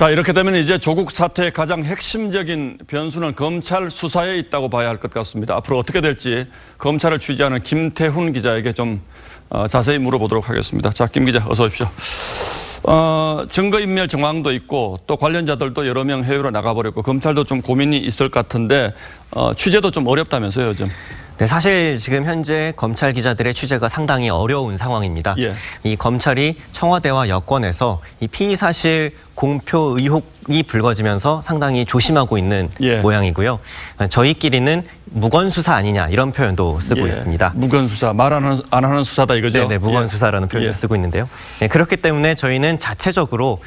자, 이렇게 되면 이제 조국 사태의 가장 핵심적인 변수는 검찰 수사에 있다고 봐야 할 것 같습니다. 앞으로 어떻게 될지 검찰을 취재하는 김태훈 기자에게 좀 자세히 물어보도록 하겠습니다. 자, 김 기자 어서 오십시오. 증거인멸 정황도 있고 또 관련자들도 여러 명 해외로 나가버렸고 검찰도 좀 고민이 있을 것 같은데 취재도 좀 어렵다면서요, 요즘. 네, 사실 지금 현재 검찰 기자들의 취재가 상당히 어려운 상황입니다. 예. 이 검찰이 청와대와 여권에서 이 피의 사실 공표 의혹이 불거지면서 상당히 조심하고 있는 모양이고요. 저희끼리는 무건수사 아니냐 이런 표현도 쓰고 있습니다. 무건수사, 말 안 하는 수사다 이거죠? 네, 무건수사라는 표현을 쓰고 있는데요. 네, 그렇기 때문에 저희는 자체적으로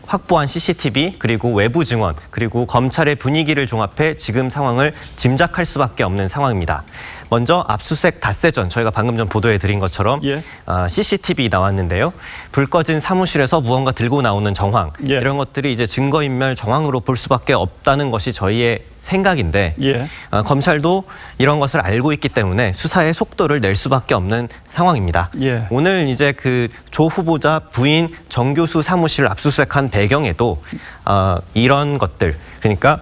확보한 CCTV 그리고 외부 증언 그리고 검찰의 분위기를 종합해 지금 상황을 짐작할 수밖에 없는 상황입니다. 먼저 압수수색 닷새 전 저희가 방금 전 보도해 드린 것처럼 CCTV 나왔는데요. 불 꺼진 사무실에서 무언가 들고 나오는 정황 이런 것들이 이제 증거인멸 정황으로 볼 수밖에 없다는 것이 저희의 생각인데 검찰도 이런 것을 알고 있기 때문에 수사의 속도를 낼 수밖에 없는 상황입니다. 오늘 이제 그 조 후보자 부인 정 교수 사무실을 압수수색한 배경에도 이런 것들 그러니까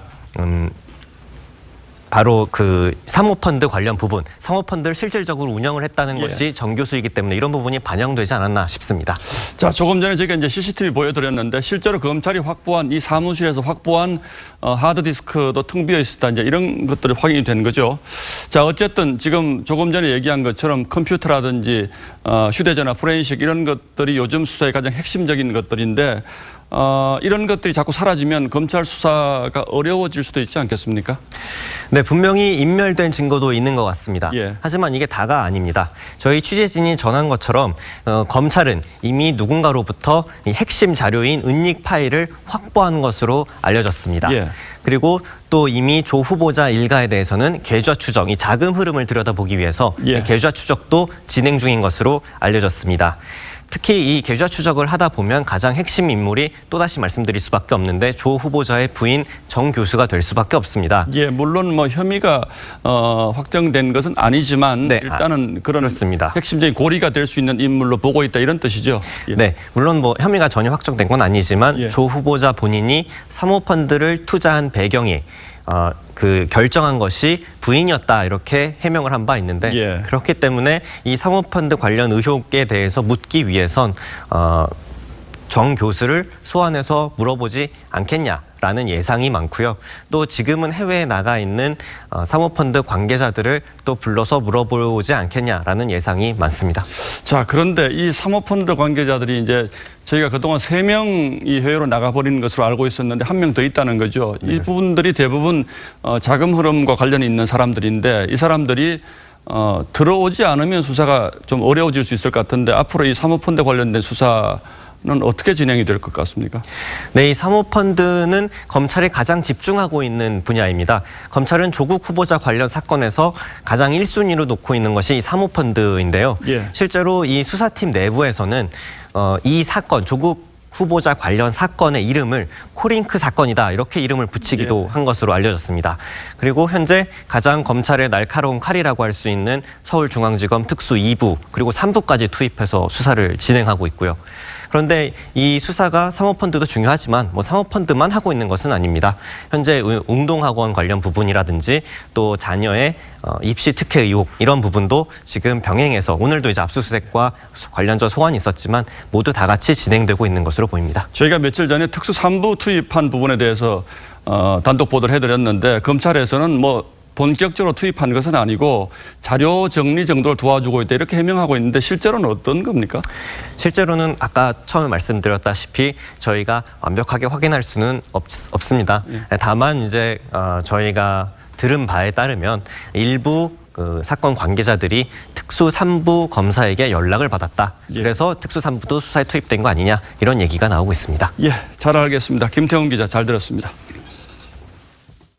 바로 그 사모펀드 관련 부분, 사모펀드를 실질적으로 운영을 했다는 것이 정 교수이기 때문에 이런 부분이 반영되지 않았나 싶습니다. 자, 조금 전에 제가 이제 CCTV 보여드렸는데 실제로 검찰이 확보한 이 사무실에서 확보한 하드디스크도 텅 비어 있었다 이제 이런 것들이 확인이 된 거죠. 자, 어쨌든 지금 조금 전에 얘기한 것처럼 컴퓨터라든지 휴대전화, 포렌식 이런 것들이 요즘 수사의 가장 핵심적인 것들인데 이런 것들이 자꾸 사라지면 검찰 수사가 어려워질 수도 있지 않겠습니까? 네, 분명히 인멸된 증거도 있는 것 같습니다. 하지만 이게 다가 아닙니다. 저희 취재진이 전한 것처럼 검찰은 이미 누군가로부터 이 핵심 자료인 은닉 파일을 확보한 것으로 알려졌습니다. 그리고 또 이미 조 후보자 일가에 대해서는 계좌 추적, 이 자금 흐름을 들여다보기 위해서 계좌 추적도 진행 중인 것으로 알려졌습니다. 특히 이 계좌 추적을 하다 보면 가장 핵심 인물이 또다시 말씀드릴 수밖에 없는데 조 후보자의 부인 정 교수가 될 수밖에 없습니다. 물론 뭐 혐의가 확정된 것은 아니지만 일단은 그렇습니다. 핵심적인 고리가 될 수 있는 인물로 보고 있다 이런 뜻이죠. 네, 물론 뭐 혐의가 전혀 확정된 건 아니지만 조 후보자 본인이 사모펀드를 투자한 배경이 그 결정한 것이 부인이었다 이렇게 해명을 한 바 있는데 그렇기 때문에 이 사모펀드 관련 의혹에 대해서 묻기 위해선 정 교수를 소환해서 물어보지 않겠냐라는 예상이 많고요. 또 지금은 해외에 나가 있는 사모펀드 관계자들을 또 불러서 물어보지 않겠냐라는 예상이 많습니다. 자, 그런데 이 사모펀드 관계자들이 이제 저희가 그동안 3명이 해외로 나가버리는 것으로 알고 있었는데 1명 더 있다는 거죠. 이 부분들이 대부분 자금 흐름과 관련이 있는 사람들인데 이 사람들이 들어오지 않으면 수사가 좀 어려워질 수 있을 것 같은데 앞으로 이 사모펀드 관련된 수사는 어떻게 진행이 될 것 같습니까? 네, 이 사모펀드는 검찰이 가장 집중하고 있는 분야입니다. 검찰은 조국 후보자 관련 사건에서 가장 1순위로 놓고 있는 것이 이 사모펀드인데요. 실제로 이 수사팀 내부에서는 이 사건, 조국 후보자 관련 사건의 이름을 코링크 사건이다 이렇게 이름을 붙이기도 한 것으로 알려졌습니다. 그리고 현재 가장 검찰의 날카로운 칼이라고 할 수 있는 서울중앙지검 특수 2부 그리고 3부까지 투입해서 수사를 진행하고 있고요. 그런데 이 수사가 사모펀드도 중요하지만 뭐 사모펀드만 하고 있는 것은 아닙니다. 현재 웅동학원 관련 부분이라든지 또 자녀의 입시 특혜 의혹 이런 부분도 지금 병행해서 오늘도 이제 압수수색과 관련자 소환이 있었지만 모두 다 같이 진행되고 있는 것으로 보입니다. 저희가 며칠 전에 특수 3부 투입한 부분에 대해서 단독 보도를 해드렸는데 검찰에서는 뭐 본격적으로 투입한 것은 아니고 자료 정리 정도를 도와주고 있다 이렇게 해명하고 있는데 실제로는 어떤 겁니까? 실제로는 아까 처음에 말씀드렸다시피 저희가 완벽하게 확인할 수는 없습니다. 다만 이제 저희가 들은 바에 따르면 일부 그 사건 관계자들이 특수 3부 검사에게 연락을 받았다. 그래서 특수 3부도 수사에 투입된 거 아니냐 이런 얘기가 나오고 있습니다. 잘 알겠습니다. 김태훈 기자 잘 들었습니다.